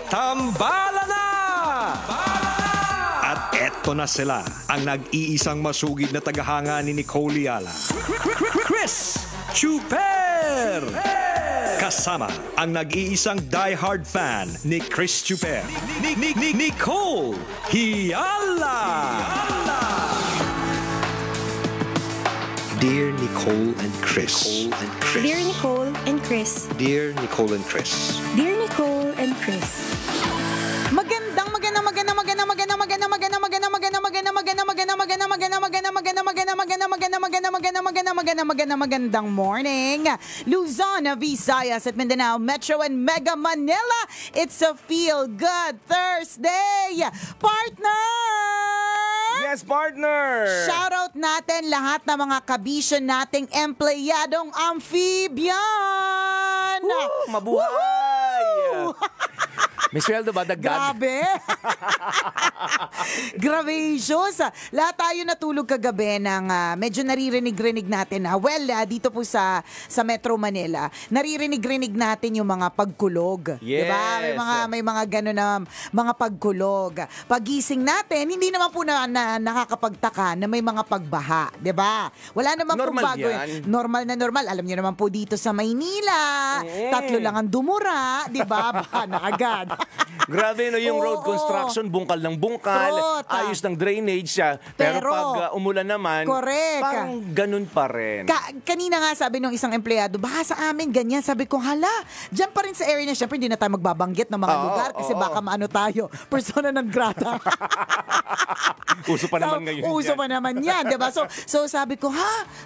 Tambala na! At eto na sila, ang nag-iisang masugid na tagahanga ni Nicole Yala. Chris Chuper! Kasama ang nag-iisang diehard fan ni Chris Chuper, Nicole Yala! Dear Nicole and Chris. Dear Nicole and Chris. Dear Nicole and Chris. Dear Nicole and Chris. Magandang morning, Luzon, Visayas at Mindanao, Metro and Mega Manila. It's a Feel Good Thursday, partner! Yes, partner! Shoutout natin lahat ng mga kabisyon nating empleyadong amphibian! Woo! Mabuhay! May sweldo ba? Dagdag? Grabe! Gracious! Lahat tayo natulog kagabi ng medyo naririnig-rinig natin. Dito po sa Metro Manila, naririnig-rinig natin yung mga pagkulog. Yes! Diba? May mga gano'n na mga pagkulog. Pagising natin, hindi naman po na nakakapagtaka na may mga pagbaha. Diba? Wala naman po bago yan. Normal na normal. Alam niyo naman po dito sa Maynila, 3 lang ang dumura. Diba? Baha na agad. Grabe, no, yung road construction, bungkal ng bungkal, ayos ng drainage siya. Pero pag umulan naman, correct, parang ganun pa rin. Kanina nga sabi ng isang empleyado, baka sa amin ganyan. Sabi ko, hala, dyan pa rin sa area niya. Siyempre, hindi na tayo magbabanggit ng mga lugar kasi baka maano tayo. Persona non grata. Uso pa naman ngayon. Uso pa naman yan, diba? So sabi ko,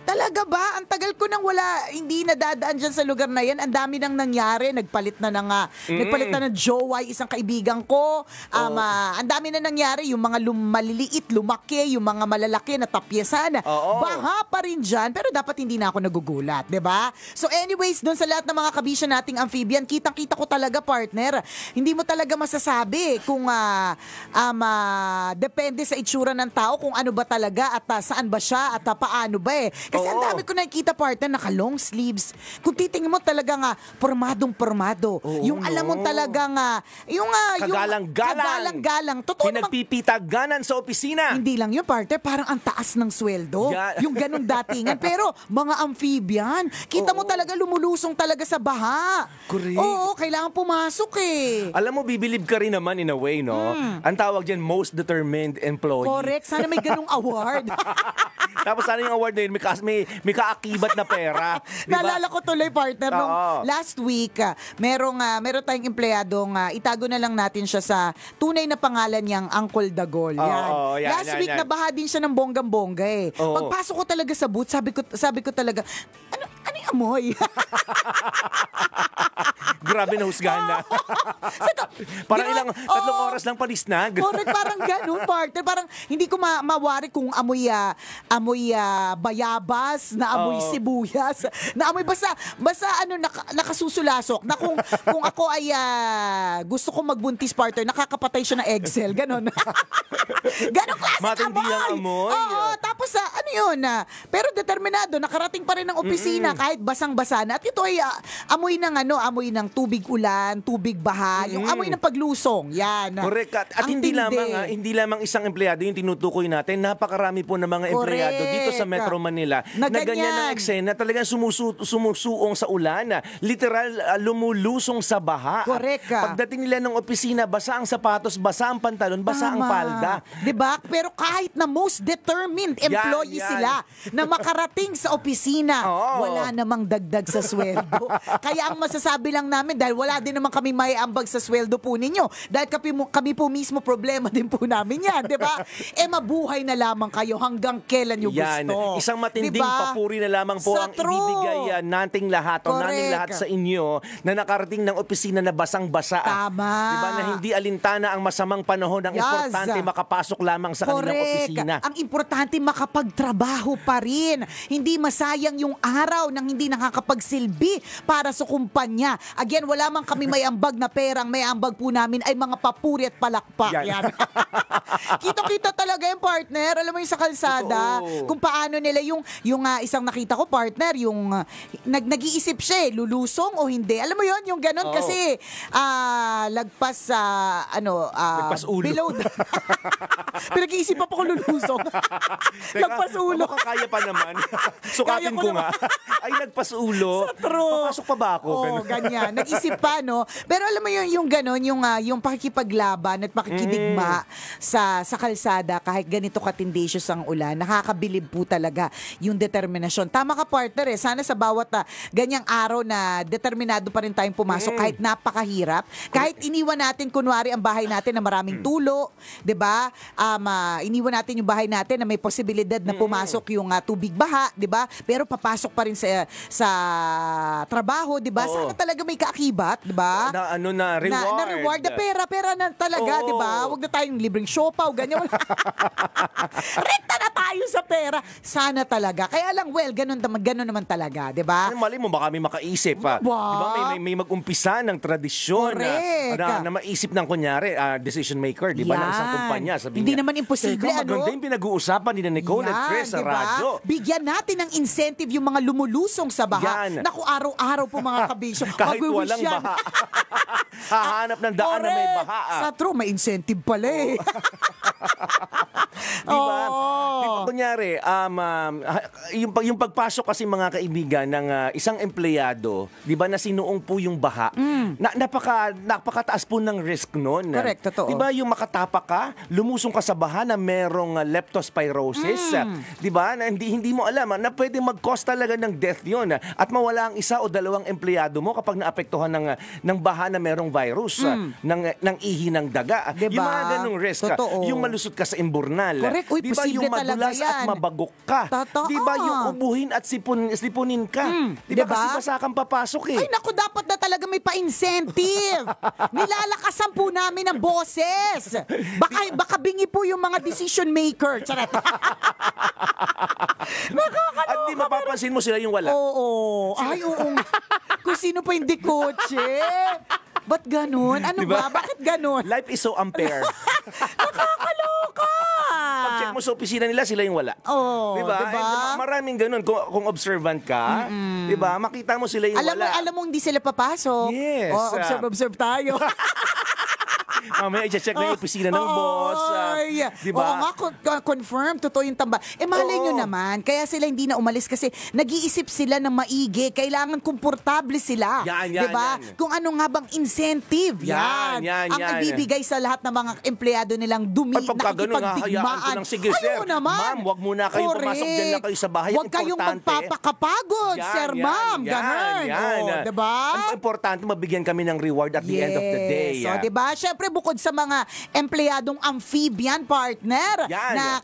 talaga ba? Ang tagal ko nang hindi nadadaan dyan sa lugar na yan. Ang dami nang nangyari. Nagpalit na ng jowa, isang kaibigan ko. Ang dami na nangyari. Yung mga maliliit, lumaki, yung mga malalaki na tapyasan. Baha pa rin dyan, pero dapat hindi na ako nagugulat, diba? So anyways, doon sa lahat ng mga kabisya nating amphibian, kitang-kita ko talaga, partner. Hindi mo talaga masasabi kung depende sa itsura ng tao kung ano ba talaga at saan ba siya at paano ba eh. Kasi ang dami ko nakikita, partner, naka long sleeves. Kung titingin mo talaga pormadong-pormado. Yung alam mo talaga kagalang-galang. Totoo naman. Pinagpipitaganan sa opisina. Hindi lang yun, partner. Parang ang taas ng sweldo. Yung ganun datingan. Pero mga amphibian, kita mo talaga lumulusong talaga sa baha. Correct. Oo, kailangan pumasok eh. Alam mo, bibilib ka rin naman in a way, no? Ang tawag dyan, most determined employee. Correct. Sana may ganung award. Tapos sana yung award na yun, may kaakibat na pera. Diba? Naalala ko tuloy, partner, nung last week, meron tayong empleyadong, itago na lang natin siya sa tunay na pangalan niyang Uncle Dagol. Last week, nabaha din siya ng bonggang-bongga eh. Pagpasok ko talaga sa booth, sabi ko talaga, ano yung amoy? Grabe na husgahan na. Parang tatlong oras lang palisnag. Correct, parang ganun, partner. Parang hindi ko mawari kung amoy bayabas, na amoy sibuyas, na amoy basta nakasusulasok. Na kung ako ay gusto kong magbuntis, partner, nakakapatay siya ng Excel. Ganon. Ganon klaseng matindi ang amoy. Tapos ano yun? Pero determinado, nakarating pa rin ng opisina kahit basang-basa na. At ito ay amoy ng tubig ulan, tubig baha, yung amoy ng paglusong. Yan. Correct. At hindi lamang isang empleyado yung tinutukoy natin. Napakarami po ng mga empleyado dito sa Metro Manila na ganyan ang eksena. Talagang sumusuong sa ulan. Literal, lumulusong sa baha. Correct. Pagdating nila ng opisina, basa ang sapatos, basa ang pantalon, basa ang palda. Diba? Pero kahit na most determined employee sila na makarating sa opisina, wala namang dagdag sa sweldo. Kaya ang masasabi lang namin, dahil wala din naman kami may ambag sa sweldo po ninyo, dahil kami po mismo problema din po namin yan, di ba? Mabuhay na lamang kayo hanggang kailan nyo gusto. Isang matinding papuri na lamang po ang ibibigay nating lahat o nating lahat sa inyo na nakarating ng opisina na basang-basa. Tama. Diba? Na hindi alintana ang masamang panahon. Ang importante makapasok lamang sa kanilang opisina. Ang importante makapagtrabaho pa rin. Hindi masayang yung araw nang hindi nakakapagsilbi para sa kumpanya. Again, yan, wala man kami may ambag na perang, may ambag po namin ay mga papuri at palakpak. Yan. Kita-kita talaga yung partner. Alam mo yung sa kalsada, kung paano nila yung isang nakita ko partner, yung nag-iisip siya lulusong o hindi. Alam mo yon yung ganon kasi lagpas sa lagpas ulo. Below. Pinag-iisip pa po kung lulusong. Lagpas ulo. Kaya pa naman. Sukatin ko nga. Ay, nagpas ulo. Papasok pa ba ako? Ganyan. Nag-isip pa, no? Pero alam mo yung ganon, yung pakikipaglaban at pakikidigma sa kalsada kahit ganito katindicious ang ulan, nakakabilib po talaga yung determinasyon. Tama ka, partner. Sana sa bawat ganyang araw na determinado pa rin tayong pumasok kahit napakahirap. Kahit iniwan natin, kunwari, ang bahay natin na maraming tulo, 'di ba? Iniwan natin yung bahay natin na may posibilidad na pumasok yung tubig baha, 'di ba? Pero papasok pa rin sa trabaho, 'di ba? Sana talaga may kaakibat, 'di ba? Na reward. Na reward na pera na talaga, 'di ba? Huwag na tayong libreng siopaw, ganyan. Renta na tayo sa pera. Sana talaga. Kaya lang, ganun naman talaga, 'di ba? Ay, mali mo, baka may makaisip pa. Di ba? May mag-umpisa ng tradisyon na maisip ng kunyari, decision maker, di ba, ng isang kumpanya. Hindi naman imposible, maganda yung pinag-uusapan ni Nicole at Chris sa radyo. Bigyan natin ng incentive yung mga lumulusong sa baha. Naku, araw-araw po mga kabisyo. Kahit walang baha. Hahanap ng daan na may baha. Sa true, may incentive pala eh. Diba? Kunyari, yung pagpasok kasi mga kaibigan ng isang empleyado, di ba, na sinuong po yung baha, napakataas po ng risk nun. Correct, totoo. Di ba, yung makatapak ka, lumusong ka sa baha na merong leptospirosis, di ba, na hindi mo alam na pwede mag-cause talaga ng death yun. At mawala ang isa o dalawang empleyado mo kapag naapektuhan ng baha na merong virus, ng ihi ng daga. Diba? Yung mga ganong risk. Totoo. Yung malusot ka sa imburnal. Correct. Uy, diba, posible yung madulas at mabagok ka. Totoo. Diba, yung ubuhin at sipunin ka. Diba, kasi basa kang papasok eh. Ay, naku, dapat na talaga may pa-incentive. Nilalakasan po namin ang boses. Baka bingi po yung mga decision maker. Charot. At di mapapansin mo sila yung wala. Oo. Ay, oo. Kung sino pa hindi kotse. Ba't ganun? Ano diba? ba? Bakit ganun? Life is so unfair. Nakakaloka! Pag-check mo sa opisina nila, sila yung wala. Diba? Diba? Maraming ganun. Kung observant ka, diba? Makita mo sila yung wala. Alam mo, hindi sila papasok. Yes. Observe tayo. Mamaya i-check na yung opisina ng boss. Diba? Oo nga, confirm. Totoo yung tamba. Malay nyo naman. Kaya sila hindi na umalis kasi nag-iisip sila ng maigi. Kailangan komportable sila. Diba? Kung ano nga bang incentive. Yan. Ang ibibigay sa lahat ng mga empleyado nilang nakikipagdigmaan. Sige, sir. Ma'am, wag muna kayong pumasok dyan lang kayo sa bahay. Huwag kayong magpapakapagod, sir, ma'am. Ganun. Diba? Ang importante, mabigyan kami ng reward at the end of the day. So, diba? Siyempre, bukod sa mga empleyadong amphibian partner na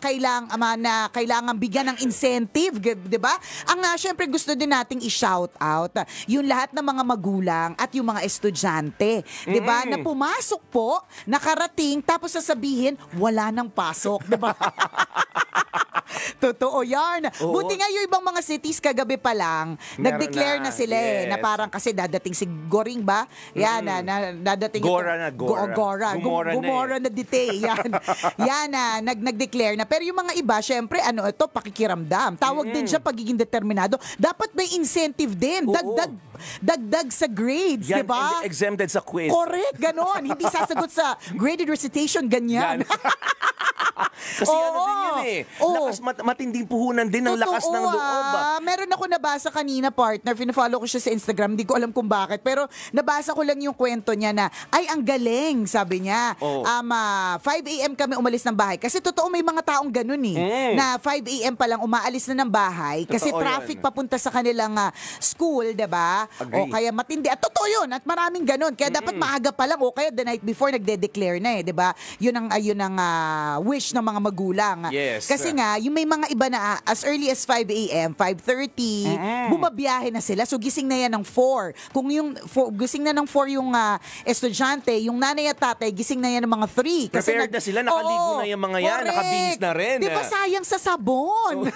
kailangan bigyan ng incentive, 'di ba? Ang syempre gusto din nating i-shout out yung lahat ng mga magulang at yung mga estudyante, 'di ba? Na pumasok po, nakarating tapos sasabihin wala nang pasok, 'di ba? Totoo yan. Buti nga yung ibang mga cities kagabi pa lang, nag-declare na sila na parang kasi dadating si Goring ba? Yan, dadating Gomora na dite. Yan nag-declare na. Pero yung mga iba, syempre, pakikiramdam. Tawag din siya pagiging determinado. Dapat may incentive din. Dagdag sa grades, di ba? Exempted sa quiz. Correct, ganon. Hindi sasagot sa graded recitation, ganyan. Kasi din yun eh. Matinding puhunan din ng lakas ng loob. Meron ako nabasa kanina, partner. Pinafollow ko siya sa Instagram. Hindi ko alam kung bakit. Pero nabasa ko lang yung kwento niya na, ay, ang galing, sabi niya. 5 a.m. kami umalis ng bahay. Kasi totoo may mga taong ganun eh. Na 5 a.m. pa lang umaalis na ng bahay. Kasi traffic papunta sa kanilang school, diba? O kaya matindi. At totoo yun. At maraming ganun. Kaya dapat maaga pa lang. O kaya the night before, nagde-declare na eh. Diba? Yun ang wish ng mga magulang. Yes. Kasi nga, yung may mga iba na as early as 5 a.m., 5:30, bumabiyahe na sila. So, gising na yan ng 4. Kung yung gising na ng 4 yung estudyante, yung nanay at tatay, gising na yan ng mga 3. Kasi prepared na sila, nakaligo na yung mga yan, nakabihis na rin. Di ba sayang sa sabon?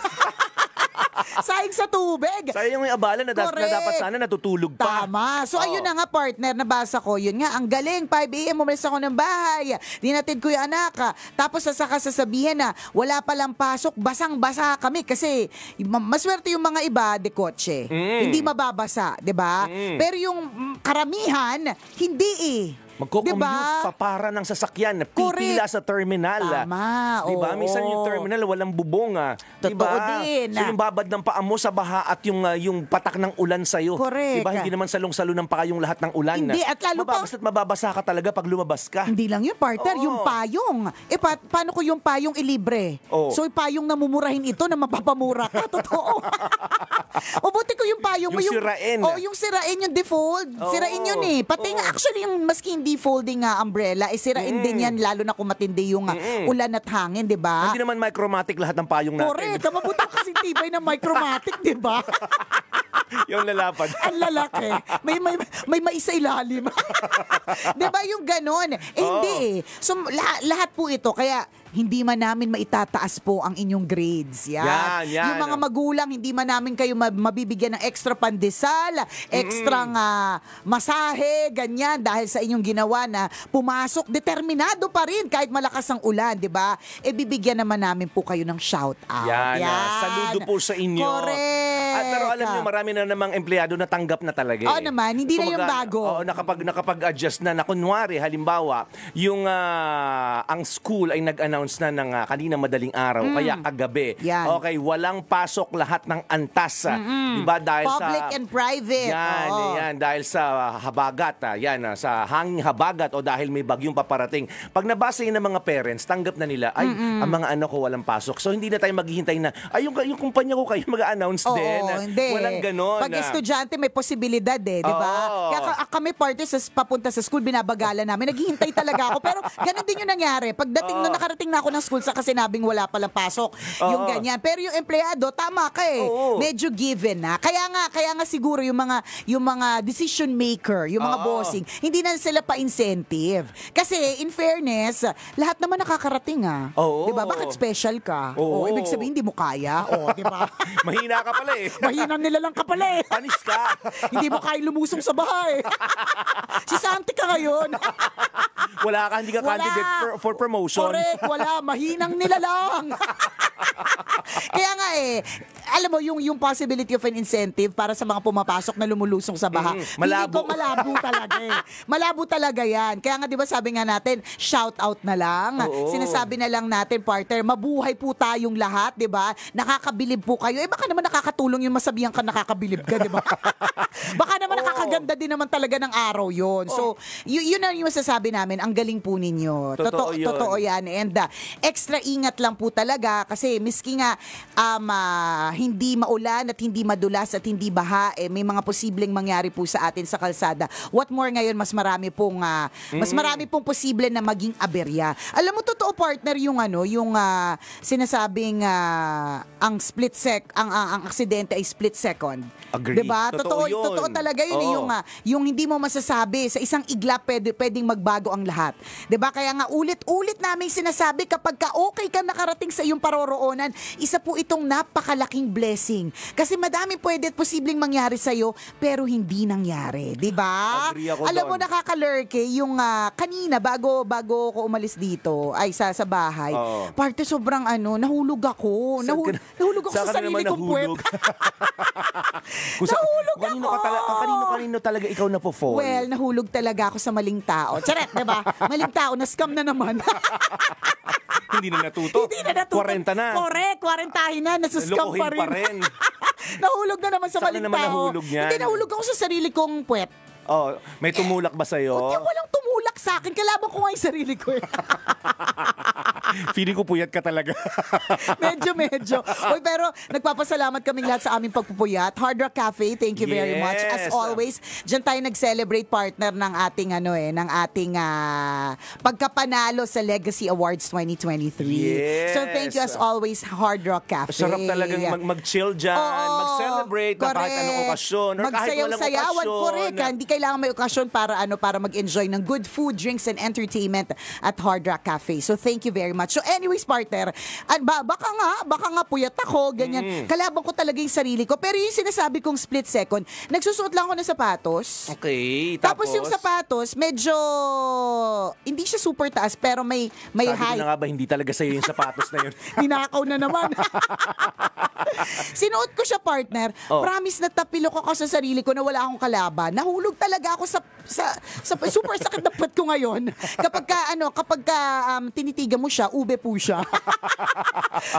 Sayang sa tubig. Sayang yung abala na, Correct. na dapat sana natutulog pa. Tama. So, Oo. ayun na nga, partner, nabasa ko. Yun nga, ang galing. 5 a.m. umalis ako ng bahay. Dinatid ko yung anak. Tapos, saka sasabihin na, wala palang pasok. Basang-basa kami. Kasi, maswerte yung mga iba, de kotse. Hindi mababasa, di ba? Pero yung karamihan, hindi eh. Magko-commute Diba? pa para ng sasakyan, Correct. pipila sa terminal. Tama, Diba? oo. Minsan yung terminal walang bubong. Totoo Diba? din. So yung babad ng paa mo sa baha at yung patak ng ulan sa'yo. Correct. Diba? Hindi naman salong-salo ng paa yung lahat ng ulan. Hindi, at lalo pa- Basta't mababasa ka talaga pag lumabas ka. Hindi lang yun, partner. Oo. Yung payong. Paano ko yung payong ilibre? Oo. So, yung payong na mumurahin ito na mapapamura ka. Totoo. O buti ko yung payong mo. Yung sirain. Yung sirain, yung defold. Oo. Sirain yun eh. Pati nga, actually, yung maski hindi folding umbrella, sirain din yan, lalo na kung matindi yung ulan at hangin, di ba? Hindi naman micromatic lahat ng payong natin. Correct. Mabuti kasi tibay ng micromatic, di ba? Yung lalapad. Ang lalaki. May maisa ilalim. 'Di ba yung ganon? Hindi eh. So lahat po ito kaya hindi man namin maitataas po ang inyong grades. Yan. Yan. Yung mga magulang, hindi man namin kayo mabibigyan ng extra pandesal, extra masahe, ganyan, dahil sa inyong ginawa na pumasok, determinado pa rin kahit malakas ang ulan, di ba? Bibigyan naman namin po kayo ng shout out. Yan. Saludo po sa inyo. Correct. At pero alam niyo, marami na namang empleyado na tanggap na talaga. Oo naman, hindi na yung bago. Oo, nakapag-adjust na kunwari, halimbawa, yung ang school ay nag-announce na ng kanina madaling araw, kaya kagabi. Yan. Okay, walang pasok lahat ng antas. Diba? Dahil Public sa and private. Yan, Oo. yan. Dahil sa habagat, sa hanging habagat o dahil may bagyong paparating. Pag nabasa yun ng mga parents, tanggap na nila, ay, ang mga anak ko walang pasok. So, hindi na tayo maghihintay na, ay, yung kumpanya ko kayo mag-announce Oo, din. hindi. Walang ganon. Pag estudyante, may posibilidad di ba? Oo. Kaya kami party papunta sa school, binabagalan namin. Naghihintay talaga ako. Pero ganun din yung nangyari. Pagdating na nakarating na ako ng school, saka sinabing wala palang pasok. Yung ganyan. Pero yung empleyado, tama ka eh. Oo. Medyo given na. Kaya nga siguro yung mga decision maker, yung mga bossing, hindi na sila pa-incentive. Kasi in fairness, lahat naman nakakarating Oo. Di ba? Bakit special ka? Oo. Ibig sabihin, hindi mo kaya. Di ba? Mahina ka pala eh. Mahina nila lang ka pala eh. Panis ka. Hindi mo kaya lumusong sa bahay. Si Santi ka ngayon. Wala ka, hindi ka Wala. candidate for promotion. Correct, wala. Mahinang nila lang. Kaya nga alam mo, yung possibility of an incentive para sa mga pumapasok na lumulusong sa baha, malabo. Hindi ko malabo talaga Malabo talaga yan. Kaya nga, di ba sabi nga natin, shout out na lang. Oo. Sinasabi na lang natin, partner, mabuhay po tayong lahat, di ba? Nakakabilib po kayo. Baka naman nakakatulong yung masabihan ka nakakabilib ka, di ba? Baka naman nakakaganda din naman talaga ng araw yon. So, yun ang yung masasabi namin. Ang galing po ninyo. Totoo yun. Totoo yan. And extra ingat lang po talaga kasi miski nga hindi maulan at hindi madulas at hindi baha, may mga posibleng mangyari po sa atin sa kalsada. What more ngayon, mas marami pong posible na maging aberya. Alam mo, totoo, partner, yung sinasabing ang aksidente ay split second. Agree. Diba? Totoo yun. Totoo talaga yun. Oo. Yung hindi mo masasabi, sa isang iglap pwedeng magbago ang lahat. 'Di ba? Kaya nga ulit-ulit namin sinasabi, kapag okay ka nakarating sa iyong paroroonan, isa po itong napakalaking blessing. Kasi madami posibleng mangyari sa iyo pero hindi nangyari, 'di ba? Agree ako Alam mo, doon. nakakalurke yung kanina bago ko umalis dito ay sa bahay. Oo. Parte sobrang nahulog ako. Nahulog ako Saan sa ka sarili naman kong puwet. nahulog? Nahulog Kanino talaga ikaw na po-fall? Well, nahulog talaga ako sa maling tao. Charet, diba? Maling tao, na-scam na naman. Hindi na natuto. Hindi na natuto. 40 na. Correct, 40 na, nasa-scam Lokohin pa rin. Nahulog na naman sa Saan maling na naman tao. nahulog yan? Hindi, nahulog ako sa sarili kong puwet. Oh, may tumulak ba sa'yo? Walang tumulak sa akin. Kalaban ko nga yung sarili ko. Feeling ko puyat ka talaga. Medyo. Uy, pero nagpapasalamat kaming lahat sa aming pagpupuyat. Hard Rock Cafe, thank you very much. As Yes. always, dyan tayo nag-celebrate, partner, ng ating pagkapanalo sa Legacy Awards 2023. Yes. So thank you as always, Hard Rock Cafe. Sarap talagang mag-chill dyan, Oo, mag-celebrate na kahit anong okasyon or kahit walang Magsayaw-sayawan, okasyon. correct. Hindi kailangan may okasyon para mag-enjoy ng good food, drinks, and entertainment at Hard Rock Cafe. So thank you very very much. So anyways, partner, baka nga puyat ako, ganyan. Kalaban ko talaga yung sarili ko. Pero yung sinasabi kong split second, nagsusuot lang ako ng sapatos. Okay, Tapos yung sapatos, medyo, hindi siya super taas, pero may Sabi height. ko na nga ba, hindi talaga sa'yo yung sapatos na yun. Ninakaw na naman. Sinuot ko siya, partner. Promise na tapilok ako sa sarili ko na wala akong kalaban. Nahulog talaga ako sa super sakit na puwet ko ngayon. Kapag tinitigan mo siya, ube po siya.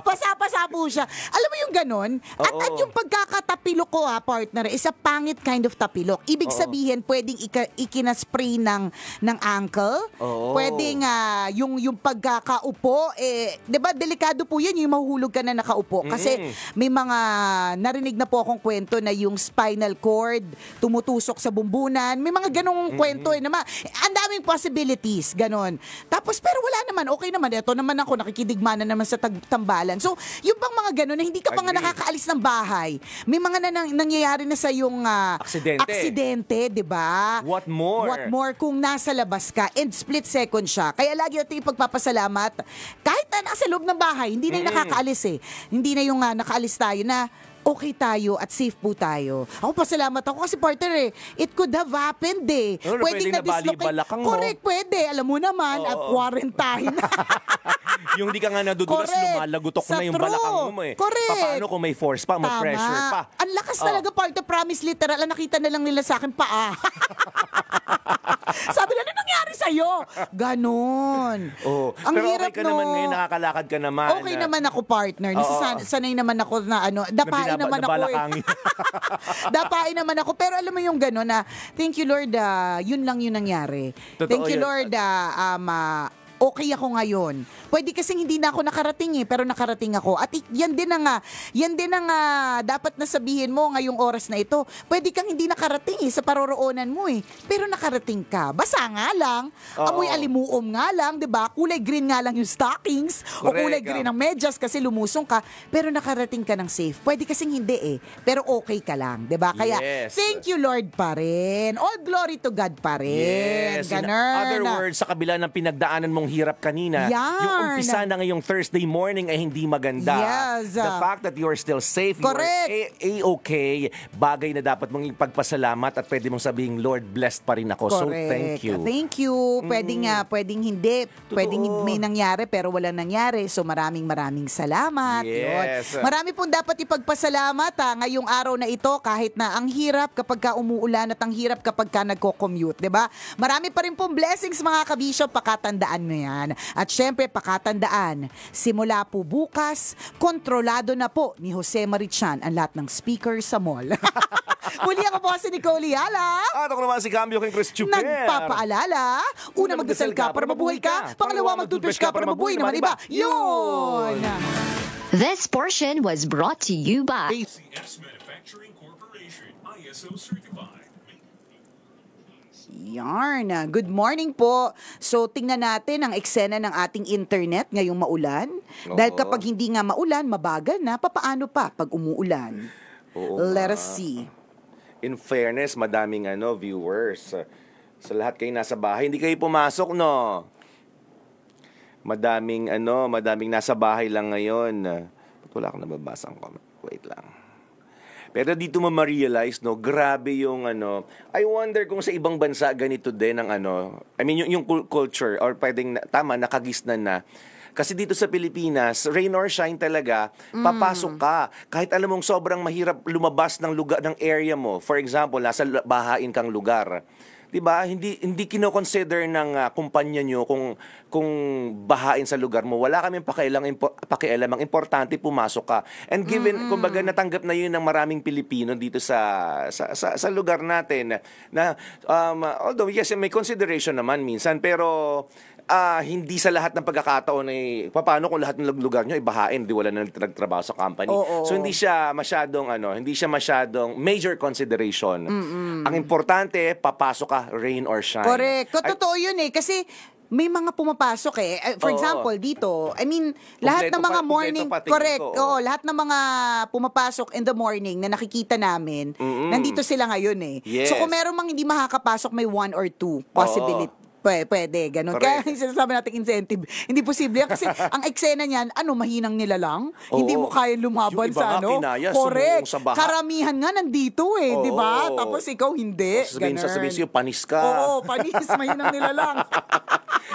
Pasa-pasa po siya. Alam mo yung ganon? At yung pagkakatapilok ko, partner, is a pangit kind of tapilok. Ibig sabihin, pwedeng ikinaspray ng ankle. Pwedeng yung pagkakaupo, di ba, delikado po yan, yung mahuhulog ka na nakaupo. Kasi may mga narinig na po akong kwento na yung spinal cord tumutusok sa bumbunan. May mga ganong kwento ang daming possibilities, ganon. Tapos, pero wala naman, okay naman. Ito naman ako, nakikidigma na naman sa tambalan. So, yung bang mga ganon na hindi ka pa nga nakakaalis ng bahay, may mga nangyayari na sa yung aksidente, di ba? What more? What more kung nasa labas ka and split second siya. Kaya lagi natin ipagpapasalamat. Kahit na nasa loob ng bahay, hindi na yung nakakaalis Hindi na yung nakaalis tayo na okay tayo at safe po tayo. Ako pasalamat ako kasi partner it could have happened Pwedeng na-dislocate. Correct, pwede. Alam mo naman, at quarantine. Yung di ka nga nadudulas, lumalagutok na yung balakang mo Correct. Paano kung may force pa, may pressure pa? Ang lakas talaga, partner, promise literal. Nakita na lang nila sa akin paa. Sabi na, ano nangyari sa'yo? Ganon. Ang pero hirap, okay ka naman ngayon, nakakalakad ka naman. Okay naman ako, partner. Sanay naman ako na dapain naman ako dapain naman ako. Pero alam mo yung gano'n na, thank you Lord, yun lang yung nangyari. Totoo Thank you yun. Lord, okay ako ngayon. Pwede kasing hindi na ako nakarating pero nakarating ako. At yan din ang dapat na sabihin mo ngayong oras na ito. Pwede kang hindi nakarating sa paroroonan mo pero nakarating ka. Basa nga lang, amoy alimuom nga lang, 'di ba? Kulay green nga lang yung stockings o kulay green ang medyas kasi lumusong ka, pero nakarating ka ng safe. Pwede kasing hindi pero okay ka lang, 'di ba? Kaya thank you Lord pa rin. All glory to God pa rin. Yes. Ganun. In other words, sa kabila ng pinagdaanan mong hirap kanina, yung umpisa na ngayong Thursday morning ay hindi maganda. Yes. The fact that you're still safe, Correct. you're okay, bagay na dapat mong ipagpasalamat at pwede mong sabihin, Lord, blessed pa rin ako. Correct. So, thank you. Thank you. Pwedeng hindi. Pwedeng may nangyari pero wala nangyari. So, maraming salamat. Yes. Yun. Marami pong dapat ipagpasalamat ngayong araw na ito kahit na ang hirap kapag ka umuulan at ang hirap kapag ka nagko-commute. Diba? Marami pa rin pong blessings mga kabisyo, pakatandaan mo yan. At syempre, pakatandaan, simula po bukas, kontrolado na po ni Jose Marichan ang lahat ng speaker sa mall. Muli ako po si Nicole Yala. At ako naman si Cambio King Chris Chuper. Nagpapaalala, una magdasal ka para mabuhay ka, pangalawa mag-toothbrush ka para mabuhay naman iba. Yun! This portion was brought to you by ACS Manufacturing Corporation, ISO certified. Yarn. Good morning po. So, tingnan natin ang eksena ng ating internet ngayong maulan. Dahil kapag hindi nga maulan, mabagal na. Papaano pa pag umuulan? Let us see. In fairness, madaming viewers. Sa lahat kayo nasa bahay, hindi kayo pumasok, no? Madaming nasa bahay lang ngayon. Ba't wala akong nababasang comment? Wait lang. Pero dito mo ma-realize, no, grabe yung I wonder kung sa ibang bansa ganito din ang I mean, yung culture, or pwedeng, nakagisnan na. Kasi dito sa Pilipinas, rain or shine talaga, papasok ka. Kahit alam mong sobrang mahirap lumabas ng lugar, ng area mo. For example, nasa bahain kang lugar. 'Di ba? Hindi kino-consider ng kumpanya nyo kung bahain sa lugar mo. Wala kaming pakialam. Ang importante pumasok ka. And given kumbaga natanggap na 'yun ng maraming Pilipino dito sa lugar natin na although yes, may consideration naman minsan, pero hindi sa lahat ng pagkakataon paano kung lahat ng lugar nyo ay bahain, di wala na nagtrabaho sa company. So hindi siya masyadong major consideration. Ang importante, papasok ka, rain or shine. Correct. Totoo yun kasi may mga pumapasok For example, dito, I mean, lahat ng mga morning, correct. Lahat ng mga pumapasok in the morning na nakikita namin, nandito sila ngayon Yes. So kung meron mang hindi makakapasok, may 1 or 2 possibility. Pwede, ganun. Kaya yung sinasabi natin incentive, hindi posible yan kasi ang eksena niyan, mahinang nila lang? Hindi mo kaya lumaban Yung iba sa nga kinaya, Correct. sumuong sa baha. Karamihan nga nandito di ba? Oo. Tapos ikaw hindi. Sasabihin sa'yo, panis ka. Oo, panis, mahinang nila lang.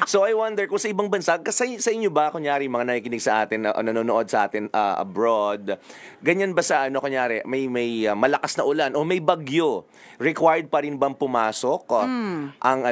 So I wonder kung sa ibang bansa, kasi sa inyo ba, kunyari, mga nakikinig sa atin, nanonood sa atin abroad, ganyan ba sa kunyari, may malakas na ulan o may bagyo, required pa rin bang pumasok ang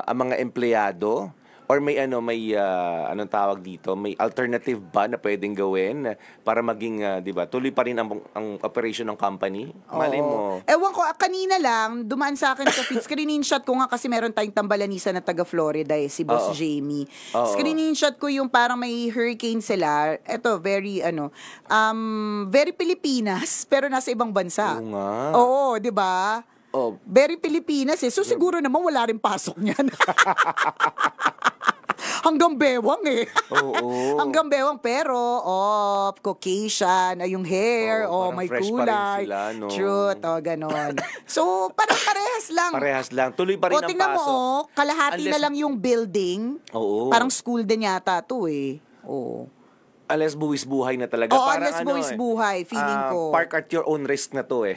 mga empleyado? Or may anong tawag dito, may alternative ba na pwedeng gawin para maging 'di ba, tuloy pa rin ang operation ng company? Malay mo. Ewan ko, kanina lang dumaan sa akin sa feed. Screenshot ko nga kasi meron tayong tambalanisa na taga Florida si Boss Jamie. Screenshot ko yung parang may hurricane sila. Ito very very Pilipinas pero nasa ibang bansa. Oo nga. Oo, 'di ba? Very Pilipinas So siguro naman wala rin pasok niyan. Hanggang bewang Oo. Hanggang bewang pero Caucasian, yung hair, may fresh pa rin kulay. sila, no? Truth, ganon. So, parang parehas lang. Parehas lang. Tuloy pa rin ang Tingnan pasok. mo, kalahati na lang yung building. Oo. Parang school din yata to Unless buwis buhay na talaga. Oo, Parang unless buwis buhay, feeling ko. Park at your own risk na to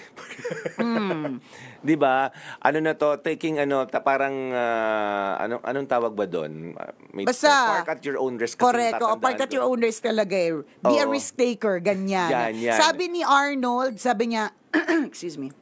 'Di ba? Ano na to, taking parang anong tawag ba doon? Basta park at your own risk kasi correct. Park at your own risk talaga Be a risk taker, ganyan. Yan. Sabi ni Arnold, sabi niya, excuse me.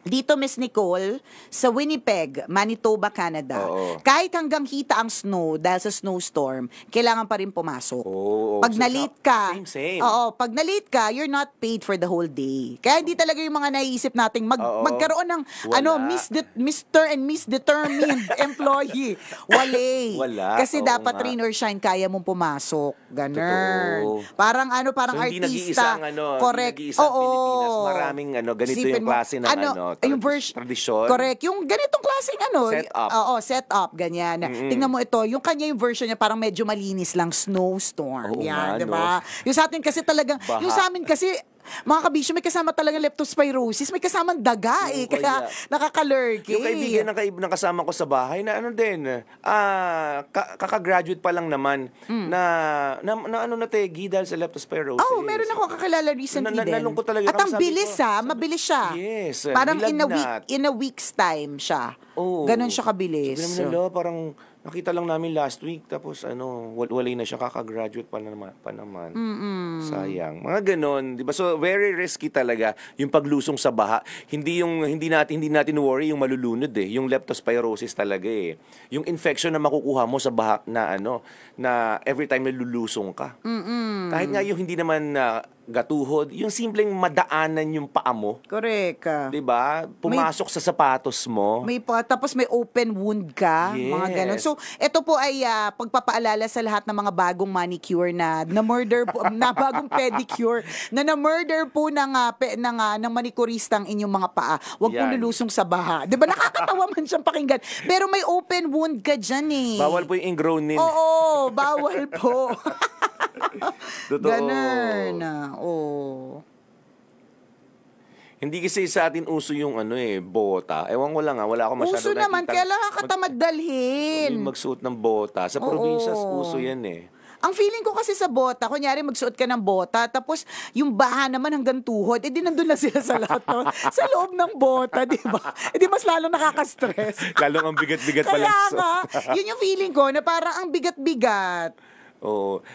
Dito, Miss Nicole, sa Winnipeg, Manitoba, Canada, kahit hanggang hita ang snow dahil sa snowstorm, kailangan pa rin pumasok. So, Pag na-late ka, same. pag na-late ka, you're not paid for the whole day. Kaya hindi talaga yung mga naiisip nating magkaroon ng Mr. and Miss Determined employee. Wala. Kasi dapat rain or shine, kaya mong pumasok. Ganun. Parang so, hindi artista. Hindi Correct. nag-iisa ang Pilipinas. Maraming ganito yung klase ng yung version, tradisyon. Correct. Yung ganitong klaseng Set-up. set up, ganyan. Tingnan mo ito, yung kanya yung version niya parang medyo malinis lang, snowstorm. Yan, di ba? Yung sa atin kasi talagang, yung sa amin kasi, mga kabisyo, may kasama talaga leptospirosis, may kasamang daga kaya nakakalurky. Yung kaibigan ng kasama ko sa bahay na kakagraduate pa lang naman na nategi dahil sa leptospirosis. Meron ako kakilala recently din. Nalungkot talaga. At ang bilis mabilis siya. Yes. Parang in a week's time siya. Ganon siya kabilis. Sabi namin, parang nakita lang namin last week tapos walay na siya, kakagraduate pa naman. Sayang. Mga ganon, 'di ba? So very risky talaga yung paglusong sa baha. Hindi natin worry yung malulunod yung leptospirosis talaga Yung infection na makukuha mo sa baha na every time lulusong ka. Kahit nga yung hindi naman gatuhod, yung simpleng madaanan yung paa mo. Correct. 'Di ba? Pumasok sa sapatos mo. Tapos may open wound ka, Yes. mga ganun. So, ito po ay pagpapaalala sa lahat ng mga bagong manicure na murder po, na bagong pedicure, na murder po ng manicurista ang inyong mga paa. Huwag pong lulusong sa baha. 'Di ba? Nakakatawa man siyang pakinggan. Pero may open wound ka diyan Bawal po yung ingrown Oo, bawal po. Totoo. Ganun. Hindi kasi sa atin uso yung bota. Ewan ko lang wala akong masyado Uso naman, kaya lang nakakatamad dalhin. Magsuot ng bota. Sa probinsya, uso yan Ang feeling ko kasi sa bota, kunyari magsuot ka ng bota, tapos yung baha naman hanggang tuhod, di nandun na sila sa lahat, sa loob ng bota, di ba? Di mas lalong nakaka-stress. Lalong ang bigat-bigat pala. Kaya nga, yun yung feeling ko, na parang ang bigat-bigat. Oo.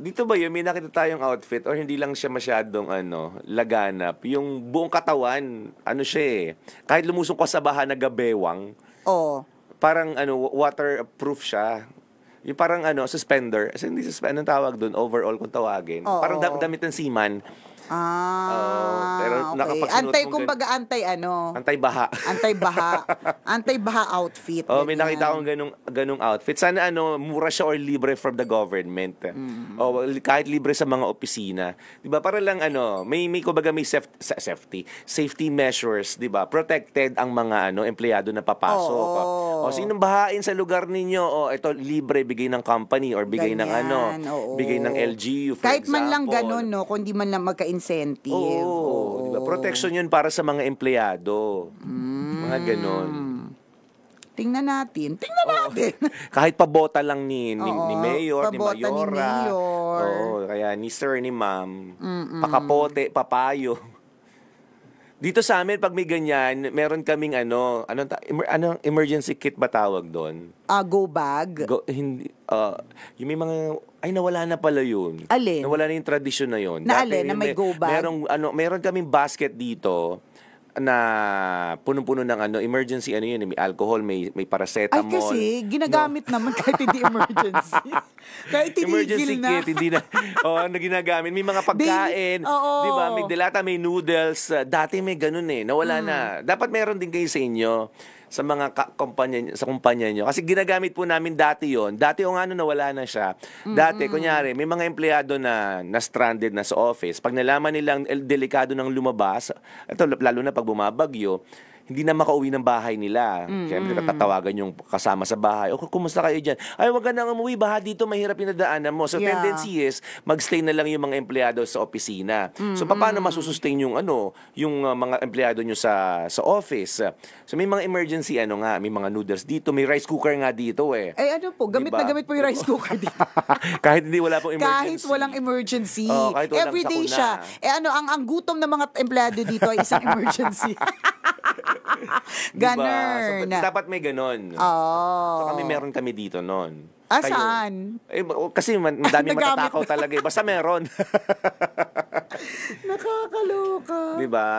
Dito ba may nakita tayong outfit or hindi lang siya masyadong laganap? Yung buong katawan, siya kahit lumusong ka sa baha na gabewang, parang waterproof siya. Yung parang suspender. Kasi hindi suspender, anong tawag doon? Overall kung tawagin. Parang damit ng seaman. Pero nakapagsuot Anti-baha. Anti-baha outfit. May nakita akong ganung outfit. Sana mura siya or libre from the government. Kahit libre sa mga opisina. 'Di ba? Para lang may kumbaga may safety measures, 'di ba? Protected ang mga empleyado na papasok. Sinong bahain sa lugar ninyo? Ito libre, bigay ng company or bigay ng bigay ng LGU for kahit example. man lang ganun, kung di man lang magka-incentive. Diba? Protection yun para sa mga empleyado. Mga ganun. Tingnan natin. Kahit pabota lang ni Oo, Mayor, ni pabota ni Mayora. Mayor. Oo, kaya ni Sir, ni Ma'am. Pakapote, papayo. Dito sa amin, pag may ganyan, meron kaming emergency kit ba tawag doon? Go bag. Hindi, yung may mga, nawala na pala yun. Alin? Nawala na yung tradisyon na yun. Na Dati, alin? Na may go bag? Meron kaming basket dito na punong-puno ng emergency may alcohol, may Ay, paracetamol. kasi ginagamit naman kahit hindi emergency. Kahit Emergency tinigil na. kit, hindi na. na ginagamit. May mga pagkain, Oo. di ba? May delata, may noodles. Dati may ganun nawala na. Dapat meron din kayo sa inyo sa mga kumpanya nyo. Kasi ginagamit po namin dati yon. Dati nawala na siya. Dati, kunyari, may mga empleyado na stranded na sa office. Pag nalaman nilang delikado ng lumabas, ito lalo na pag bumabagyo, hindi na makauwi ng bahay nila. Siyempre, tatawagan yung kasama sa bahay. O, kumusta kayo dyan? Ay, wag ka nang umuwi. Baha dito, mahirap yung nadaanan mo. So, tendency is, magstay na lang yung mga empleyado sa opisina. So, paano masusustain yung mga empleyado nyo sa office? So, may mga emergency, may mga noodles dito. May rice cooker nga dito Gamit na gamit po yung rice cooker dito. Kahit hindi wala pong emergency. Kahit walang emergency. Kahit walang Everyday sakuna. siya. Ang gutom ng mga empleyado dito ay isang emergency. Ganun. So, dapat may ganon. So, meron kami dito noon. Saan? Kasi madami matatakaw talaga. Basta meron. Nakakaloka. Diba?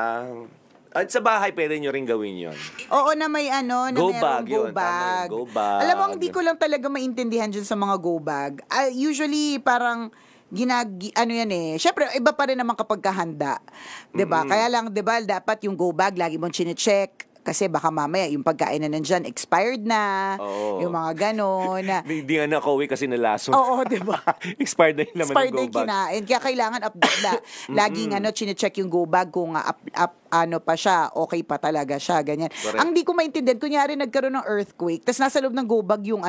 At sa bahay, pwede nyo rin gawin yon. Oo, na may na Go merong bag go yun, bag. tama yun, go bag. Alam mo, hindi ko lang talaga maintindihan dyan sa mga go bag. Usually, parang syempre, iba pa rin naman kapag kahanda. 'Di ba? Kaya lang, 'di ba, dapat yung go bag, lagi mong chine-check. Kasi baka mamaya, yung pagkain na nandyan, expired na. Oo. Yung mga ganon. Hindi nga nakauwi kasi nalaso. Oo, 'di ba? Expired na yung laman Expired ng na go yung bag. kinain. Kaya kailangan update na. Laging chine-check yung go bag kung pa siya, okay pa talaga siya, ganyan. Correct. Ang di ko maintindihan, kunyari nagkaroon ng earthquake, tas nasa loob ng go bag yung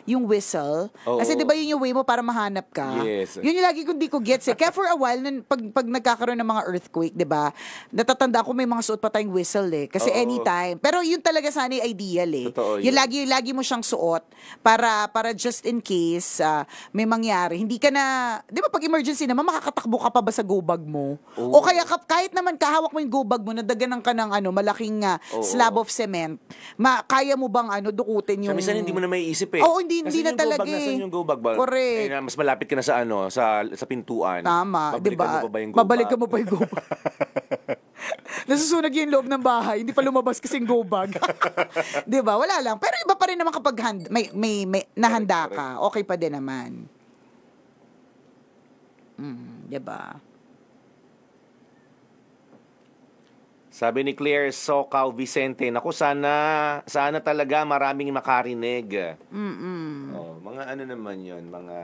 yung whistle. Oo. Kasi di ba yun yung way mo para mahanap ka? Yes. Yun yung lagi kong di ko gets Kaya for a while, pag nagkakaroon ng mga earthquake, di ba, natatanda ko may mga suot pa tayong whistle Kasi Oo. anytime. Pero yun talaga sana yung ideal Totoo Yung yun. lagi mo siyang suot para just in case may mangyari. Hindi ka na, di ba pag emergency naman, makakatakbo ka pa ba sa go bag mo? Oo. O kaya kahit naman kahawak mo yung go bag mo, nadaganan ka ng malaking slab of cement, kaya mo bang dukutin yung... So, minsan hindi mo na maiisip Oo, hindi Kasi na yung talaga go bag, nasan yung go bag ba? Correct. Mas malapit ka na sa pintuan. Tama, di Babalikan ba? mo pa ba yung go Babalikan bag? mo pa yung go bag. Nasusunog yung loob ng bahay, hindi pa lumabas kasing go bag. 'Di ba? Wala lang. Pero iba pa rin naman kapag may nahanda ka, okay pa din naman. 'Di ba? Sabi ni Claire Socaw Vicente, naku, sana talaga maraming makarinig. Mga naman yun, mga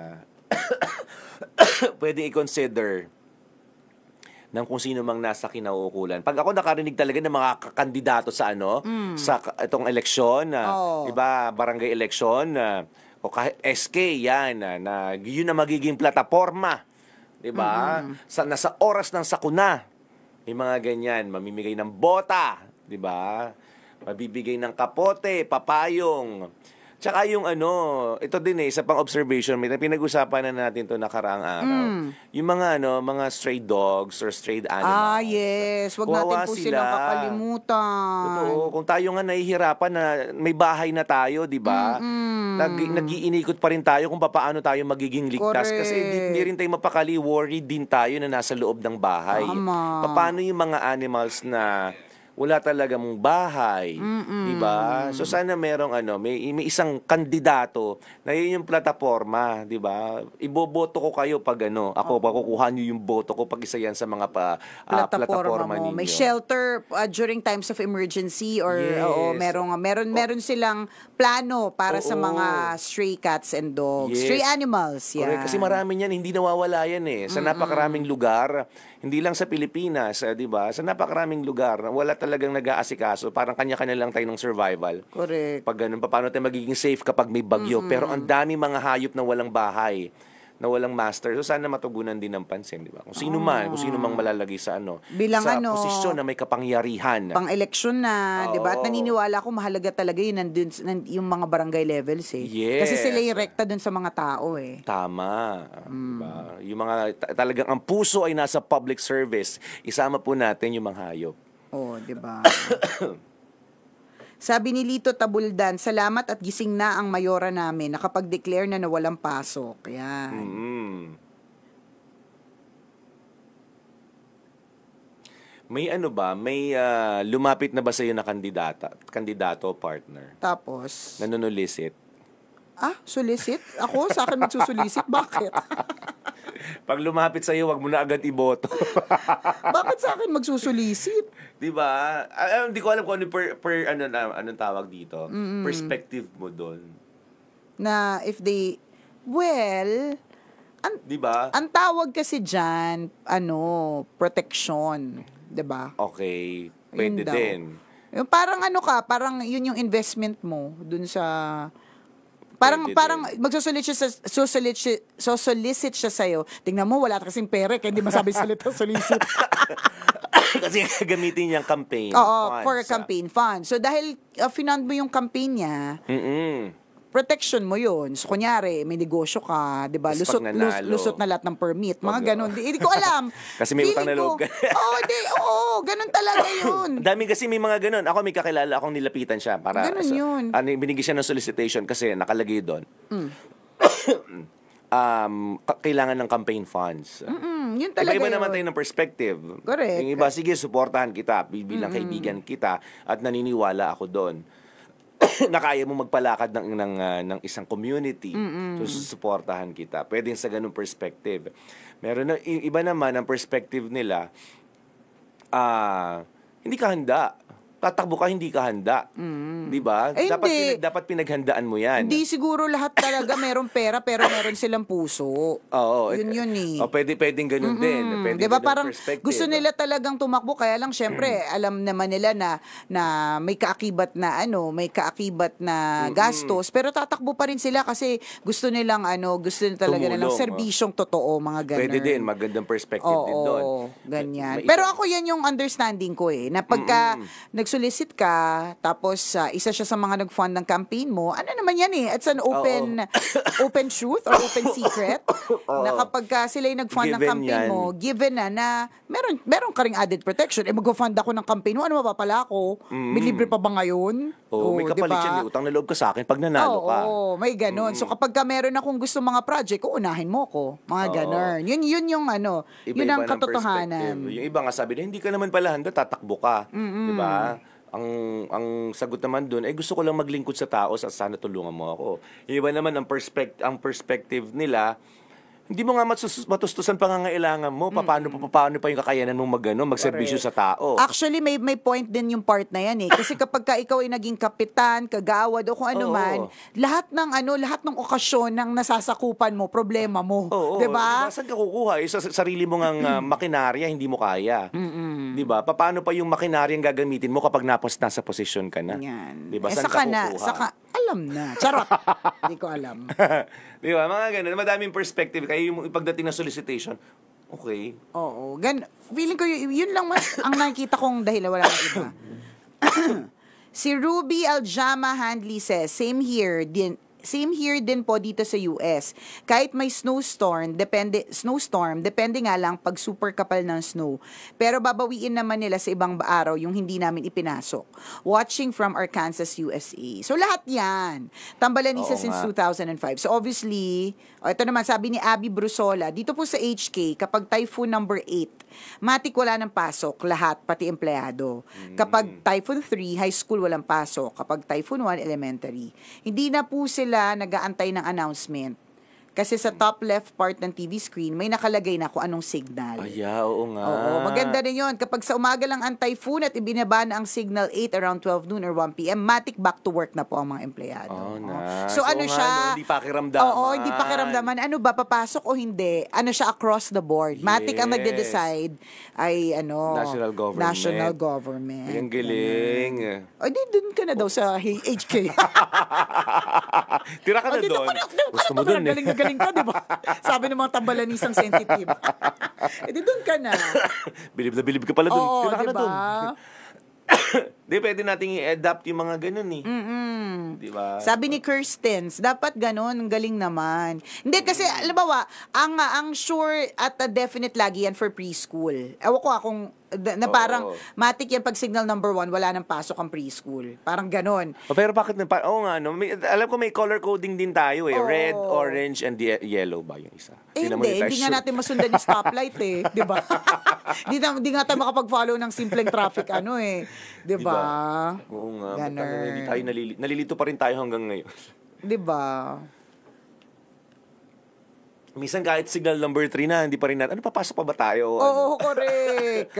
pwede i-consider ng kung sino mang nasa kinauukulan. Pag ako nakarinig talaga ng mga kandidato sa sa itong eleksyon, iba, barangay eleksyon, o kahit SK, yan, na yun na magiging plataforma. Diba? Nasa oras ng sakuna. May mga ganyan, mamimigay ng bota, di ba? Mabibigay ng kapote, papayong. Tsaka yung ito din isa pang observation, may pinag-usapan na natin to nakaraang araw. Yung mga stray dogs or strayed animals. Yes. Wag natin Kawawa po sila. silang kakalimutan. Totoo. Kung tayo nga nahihirapan na may bahay na tayo, di ba? Nag-iinikot pa rin tayo kung paano tayo magiging ligtas. Correct. Kasi hindi rin tayo mapakali, worried din tayo na nasa loob ng bahay. Tama. Paano yung mga animals na wala talagang bahay, di ba? So sana merong may isang kandidato na yun yung plataforma, di ba? Iboboto ko kayo pag ako pakukuha niyo yung boto ko pag isa yan sa mga plataforma mo. ninyo. May shelter during times of emergency or Yes. meron silang plano para sa mga stray cats and dogs. Yes. Stray animals, yan. Correct. Kasi marami yan, hindi nawawala yan sa napakaraming lugar, hindi lang sa Pilipinas, di ba? Sa napakaraming lugar, wala talagang nag-aasikaso, parang kanya-kanya lang tayo ng survival. Correct. Pag ganun, paano tayo magiging safe kapag may bagyo? Pero ang dami mga hayop na walang bahay. na walang master. So sana matugunan din ng pansin, di ba? Kung sino mang malalagay sa Bilang sa posisyon na may kapangyarihan. Pang-eleksyon na, di ba? At Oo. naniniwala ko mahalaga talaga yun yung mga barangay levels eh. Yes. Kasi sila yung rekta dun sa mga tao eh. Tama. Diba? Yung mga talagang ang puso ay nasa public service. Isama po natin yung mga hayop. Oh, di ba? Sabi ni Lito Tabuldan, salamat at gising na ang mayora namin. Nakapag-declare na walang pasok. Yan. May may lumapit na ba sa'yo na kandidato, partner? Tapos, Nanunulisit? solicit? Ako? Sa akin magsusulisit? Bakit? Pag lumapit sa'yo, wag mo na agad iboto. Bakit sa akin magsusulisit? Di ba? Hindi ko alam kung anong tawag dito. Perspective mo doon. Na if they, well, Di ba? ang tawag kasi dyan, protection. Di ba? Okay. Yun Pwede daw. din. Yung parang parang yun yung investment mo dun sa parang Pwede parang din. solicit siya sa'yo. Tingnan mo, wala ka kasing pere, kaya hindi masabi salita solicit. Kasi gagamitin niyang campaign. Oo, funds, for campaign fund. So dahil finance mo yung campaign niya, protection mo yun. So, kunyari, may negosyo ka, di ba? Tapos pag nanalo, Lusot na lahat ng permit. Mga ganun. Hindi ko alam. Kasi may utang na Feeling loob ko, ka. ganun talaga yun. Dami kasi may mga ganun. Ako may kakilala akong nilapitan siya para Ganun yun. binigyan siya ng solicitation kasi nakalagay doon. Kailangan ng campaign funds. Yun talaga Iba-iba naman yun. tayo ng perspective. Correct. Yung iba, sige, suportahan kita bilang kaibigan kita at naniniwala ako doon na kaya mo magpalakad ng isang community. So, susuportahan kita. Pwede sa ganung perspective. Meron na, iba naman ang perspective nila, hindi ka handa. Tatakbo ka, hindi ka handa. Di ba? hindi. Dapat pinaghandaan mo yan. Hindi siguro lahat talaga meron pera pero meron silang puso. Oo. Yun eh. Pwedeng ganun din. Pwedeng Di ba ganun parang perspective. gusto nila talagang tumakbo kaya lang syempre alam naman nila na may kaakibat na gastos pero tatakbo pa rin sila kasi gusto nila talaga Tumulong, ng serbisyong totoo, mga ganun. Pwede din. Magandang perspective din doon. Oo, ganyan. May Pero ako yan yung understanding ko na pagka nag-solicit ka, tapos isa siya sa mga nag-fund ng campaign mo, ano naman yan it's an open truth or open secret na kapag sila yung nag-fund ng Given campaign yan. mo, given na meron ka ring added protection. Mag-fund ako ng campaign mo, ano mapapala ako? May libre pa ba ngayon? May kapalit diba? siya. May utang na loob ka sa akin pag nanalo ka. Oo, may ganun. So kapag meron akong gusto mga project, uunahin mo ko. Mga ganun. Yun yung Iba-iba yun ang ng katotohanan. perspective. Yung iba nga sabi na, hindi ka naman pala handa, tatakbo ka. Di ba? Ang sagot naman doon, gusto ko lang maglingkod sa tao at sana tulungan mo ako. Yung iba naman, ang perspective nila, hindi mo nga matustusan pangangailangan mo. Paano pa yung kakayanan mong magserbisyo sa tao. Actually, may point din yung part na yan Kasi kapag ikaw ay naging kapitan, kagawad o kung ano man, lahat ng okasyon ng nasasakupan mo, problema mo. Oo, 'Di ba? Saan ka kukuha? Sa sarili mo ngang makinarya, hindi mo kaya. 'Di ba? Paano pa yung makinarya ang gagamitin mo kapag nasa posisyon ka na? Yan. 'Di ba? Saan saka ka kukuha? alam na. Charot. Hindi ko alam. Di ba? Mga ganun. Madaming perspective. Kaya yung pagdating ng solicitation, okay. Oo. Feeling ko yun lang ang nakikita kong dahilan, wala nang iba. Si Ruby Aljama Handley says, same here din po dito sa US. Kahit may snowstorm, depende nga lang pag super kapal ng snow. Pero babawiin naman nila sa ibang araw yung hindi namin ipinasok. Watching from Arkansas, USA. So lahat yan. Tambalanisa Oo since nga. 2005. So obviously, ito naman sabi ni Abby Brusola, dito po sa HK, kapag typhoon number 8, matik wala ng pasok, lahat, pati empleyado. Kapag typhoon 3, high school walang pasok. Kapag typhoon 1, elementary. Hindi na po sila nag-aantay ng announcement. Kasi sa top left part ng TV screen, may nakalagay na kung anong signal. Oo nga. Oo, maganda rin yun. Kapag sa umaga lang ang typhoon at ibinaba na ang signal 8 around 12 noon or 1 p.m., matik back to work na po ang mga empleyado. Nice. So ano nga, siya? hindi pakiramdaman. Oo, hindi pakiramdaman. Ano ba, papasok o hindi? Ano siya, across the board. Matik ang Yes. nagde-decide ay National government. National government. Ang galing. O di, dun ka na daw sa HK. Tira ka na dito doon. ka Gusto mo na, doon eh. galing na galing ka, di ba? Sabi ng mga tambalanisang sensitive. Di doon ka na. Bilib na bilib ka pala doon. Oo, Tira ka di na doon. ba? Di, pwede nating i-adapt yung mga ganun eh. Di ba? Sabi ni Kirstens, dapat ganun, ang galing naman. Hindi kasi, alam ba, ang sure at a definite lagi yan for preschool. Ewan ko kung, na parang, matik yan pag signal number 1, wala nang pasok ang preschool. Parang ganun. Pero bakit oo nga, no? Alam ko may color coding din tayo eh. Oo. Red, orange, and yellow ba yung isa? Hindi nga natin masundan yung stoplight eh. Di ba? Hindi nga tayo makapag-follow ng simpleng traffic Di ba? Oo nga. Ganun. Hindi tayo nalilito pa rin tayo hanggang ngayon. Di ba? Minsan kahit signal number 3 na, hindi pa rin natin. Papasok pa ba tayo? Oo, correct.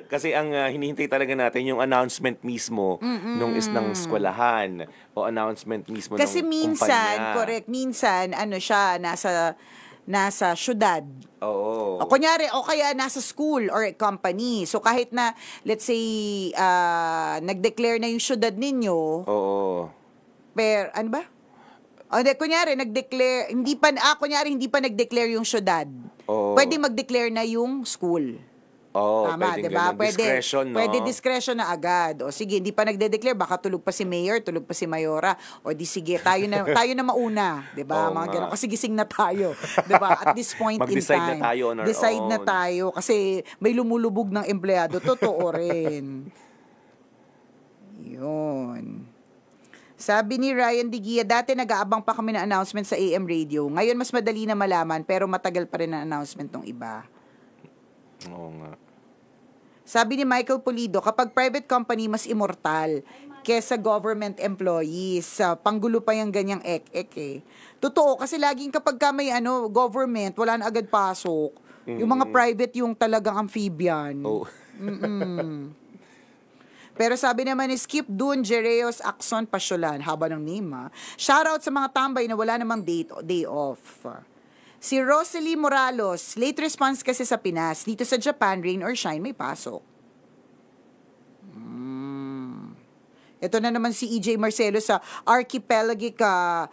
Kasi ang hinihintay talaga natin yung announcement mismo ng eskwelahan o announcement mismo ng Kasi minsan, kumpanya. correct, minsan, siya, nasa syudad. Oo. O kunyari, o kaya nasa school or company. So kahit na, let's say, nag-declare na yung syudad ninyo, Oo. pero, ano ba? O, kunyari, nag-declare, hindi pa nag-declare yung syudad. Oo. Pwede mag-declare na yung school. Oo, Tama, pwedeng diba? ganun. Discretion, no? Pwede discretion na agad. O sige, hindi pa nagde-declare, baka tulog pa si mayor, tulog pa si mayora. O di sige, tayo na mauna, 'di ba? Oo Mga nga. ganun kasi gising na tayo, 'di ba? At this point in Mag-decide time. na tayo on our Decide na own. tayo kasi may lumulubog ng empleyado, totoo rin. Yun. Sabi ni Ryan Digia, dati nag-aabang pa kami ng announcement sa AM radio. Ngayon mas madali na malaman pero matagal pa rin ang announcement ng iba. Oo nga. Sabi ni Michael Pulido, kapag private company, mas immortal kesa government employees. Panggulo pa yung ganyang ek-ek eh. Totoo, kasi laging kapag ka may government, wala na agad pasok. Yung mga private, yung talagang amphibian. Oh. Pero sabi naman ni Skip Dun, Jereos, Axon, Pasyolan, haba ng name Shoutout sa mga tambay na wala namang day off. Si Rosalie Moralos, late response kasi sa Pinas. Dito sa Japan, rain or shine, may pasok. Ito na naman si EJ Marcelo sa archipelagic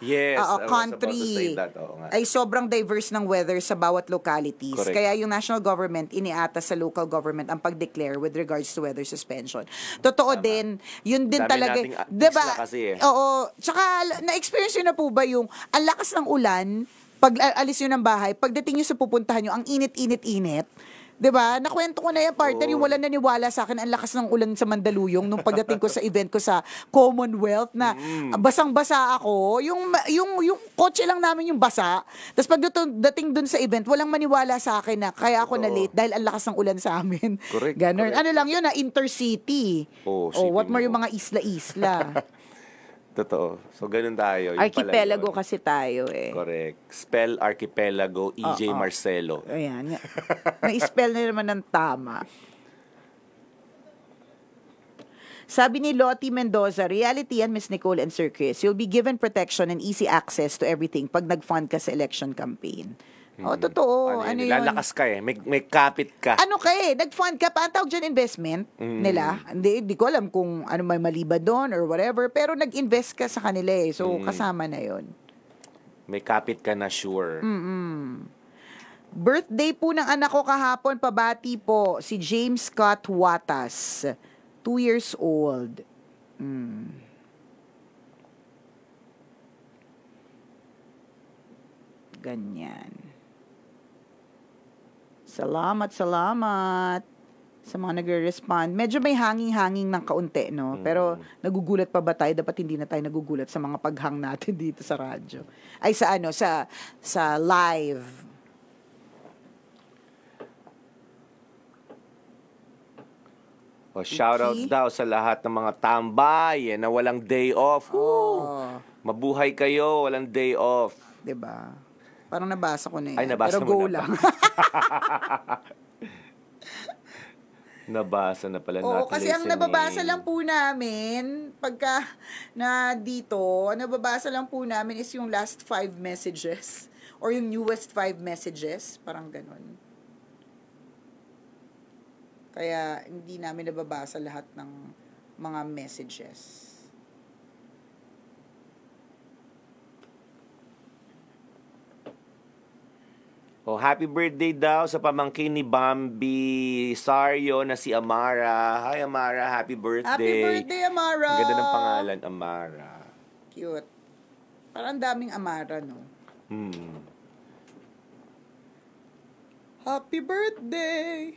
Yes, I was about to country. say that. Oo nga. Ay sobrang diverse ng weather sa bawat localities. Correct. Kaya yung national government, iniatas sa local government ang pag-declare with regards to weather suspension. Totoo din, yun din Dami talaga. nating Diba? isla kasi eh. Oo. Tsaka, na-experience nyo na po ba yung ang lakas ng ulan, pag alis nyo ng bahay, pagdating nyo sa pupuntahan nyo, ang init-init-init. 'Di ba? Nakwento ko na yan, partner, yung wala naniwala sa akin ang lakas ng ulan sa Mandaluyong nung pagdating ko sa event ko sa Commonwealth na basang-basa ako. Yung kotse lang namin yung basa. Tapos pagdating dun sa event, walang maniwala sa akin na kaya ako na late dahil ang lakas ng ulan sa amin. Correct, Ganun. correct. Ano lang yun, intercity. Oh, What more mo. yung mga isla-isla. Totoo. So, ganun tayo. Yun pala Archipelago yun. kasi tayo eh. Correct. Spell archipelago, EJ Marcelo. Ayan. Na-spell na naman ng tama. Sabi ni Lottie Mendoza, reality yan, Miss Nicole and Sir Chris. You'll be given protection and easy access to everything pag nag-fund ka sa election campaign. Totoo. Ano yun? Lalakas ka eh. May kapit ka. Ano ka nag-fund ka pa, ang tawag dyan investment nila. Hindi ko alam kung ano may mali ba doon or whatever, pero nag-invest ka sa kanila eh. So, kasama na yon. May kapit ka na sure. Birthday po ng anak ko kahapon, pabati po, si James Scott Watas. 2 years old. Ganyan. Salamat sa mga nagre-respond. Medyo may hanging-hanging ng kaunti, no? Pero nagugulat pa ba tayo? Dapat hindi na tayo nagugulat sa mga paghang natin dito sa radyo. Ay, sa live. Shoutout daw sa lahat ng mga tambay na walang day off. Mabuhay kayo, walang day off. 'Di ba? Parang nabasa ko na yan. Ay, nabasa pero mo go na lang. Nabasa na pala Oo, natin. kasi ang nababasa lang po namin, pagka na dito, nababasa lang po namin is yung last 5 messages or yung newest 5 messages, parang ganun. Kaya hindi namin nababasa lahat ng mga messages. Oh, happy birthday daw sa pamangkin ni Bambi Sario na si Amara. Hi Amara, happy birthday. Happy birthday, Amara! Ang ganda ng pangalan, Amara. Cute. Parang daming Amara, no? Happy birthday!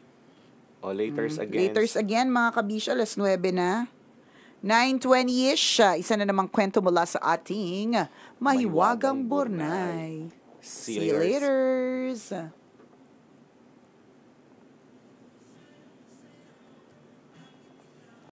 Oh, laters again. Laters again, mga kabisya, alas 9 na. 9:20-ish, isa na namang kwento mula sa ating Mahiwagang Burnay. See See you laters.